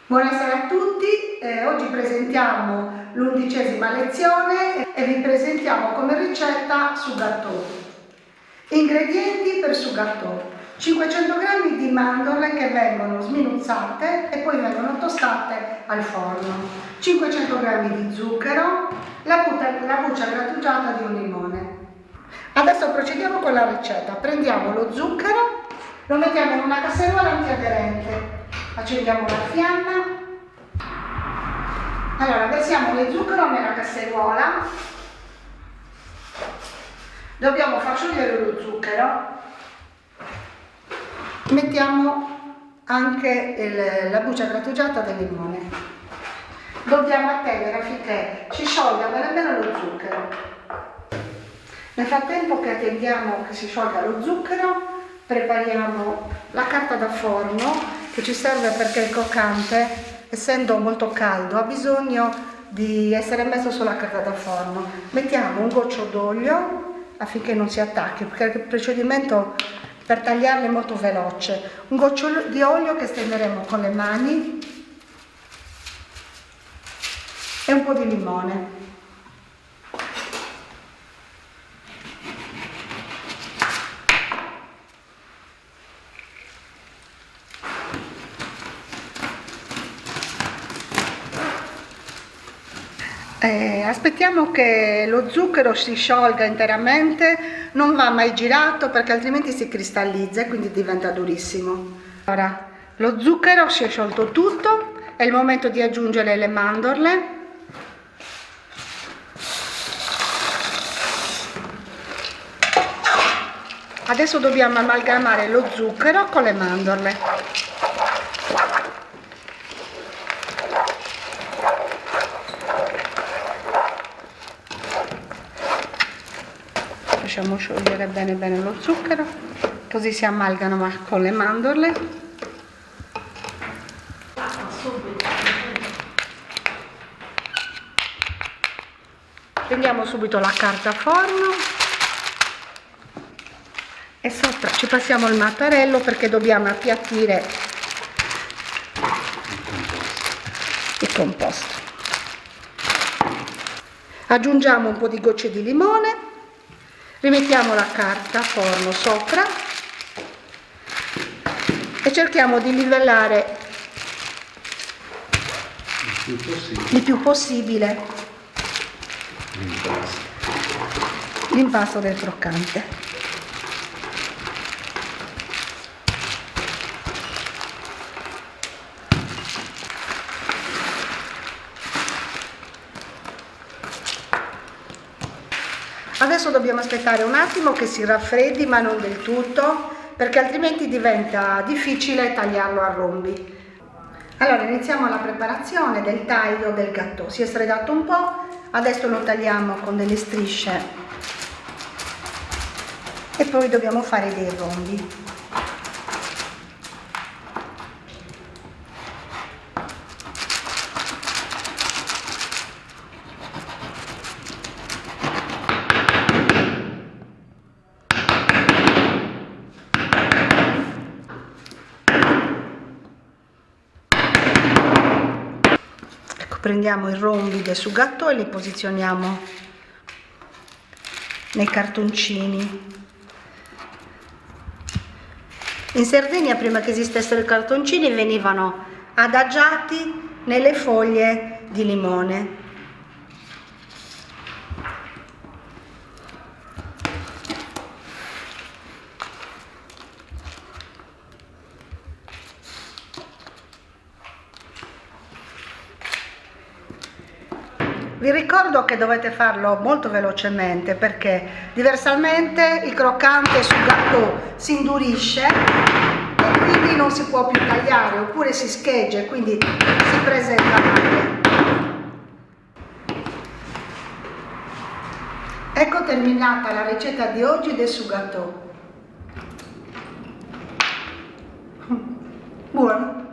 Buonasera a tutti, oggi presentiamo l'11ª lezione e vi presentiamo come ricetta su gâteau. Ingredienti per su gâteau: 500 g di mandorle che vengono sminuzzate e poi vengono tostate al forno, 500 g di zucchero, la buccia grattugiata di un limone. Adesso procediamo con la ricetta. Prendiamo lo zucchero, lo mettiamo in una casseruola antiaderente. Accendiamo la fiamma. Allora, versiamo il zucchero nella casseruola. Dobbiamo far sciogliere lo zucchero. Mettiamo anche la buccia grattugiata del limone. Dobbiamo attendere affinché si sciolga bene lo zucchero. Nel frattempo che attendiamo che si sciolga lo zucchero, prepariamo la carta da forno, che ci serve perché il croccante, essendo molto caldo, ha bisogno di essere messo sulla carta da forno. Mettiamo un goccio d'olio affinché non si attacchi, perché il procedimento per tagliarlo è molto veloce. Un goccio di olio che stenderemo con le mani e un po' di limone. Aspettiamo che lo zucchero si sciolga interamente, non va mai girato perché altrimenti si cristallizza e quindi diventa durissimo. Ora, lo zucchero si è sciolto tutto, è il momento di aggiungere le mandorle. Adesso dobbiamo amalgamare lo zucchero con le mandorle. Lasciamo sciogliere bene lo zucchero, così si amalgama con le mandorle. Prendiamo subito la carta forno e sopra ci passiamo il mattarello perché dobbiamo appiattire il composto. Aggiungiamo un po' di gocce di limone. Rimettiamo la carta forno sopra e cerchiamo di livellare il più possibile l'impasto del croccante. Adesso dobbiamo aspettare un attimo che si raffreddi, ma non del tutto, perché altrimenti diventa difficile tagliarlo a rombi. Allora iniziamo la preparazione del taglio del gâteau. Si è sfredato un po', adesso lo tagliamo con delle strisce e poi dobbiamo fare dei rombi. Prendiamo i rombi del su gâteau e li posizioniamo nei cartoncini. In Sardegna, prima che esistessero i cartoncini, venivano adagiati nelle foglie di limone. Vi ricordo che dovete farlo molto velocemente perché diversamente il croccante sul gâteau si indurisce e quindi non si può più tagliare, oppure si scheggia e quindi si presenta male. Ecco terminata la ricetta di oggi del su gâteau. Buono!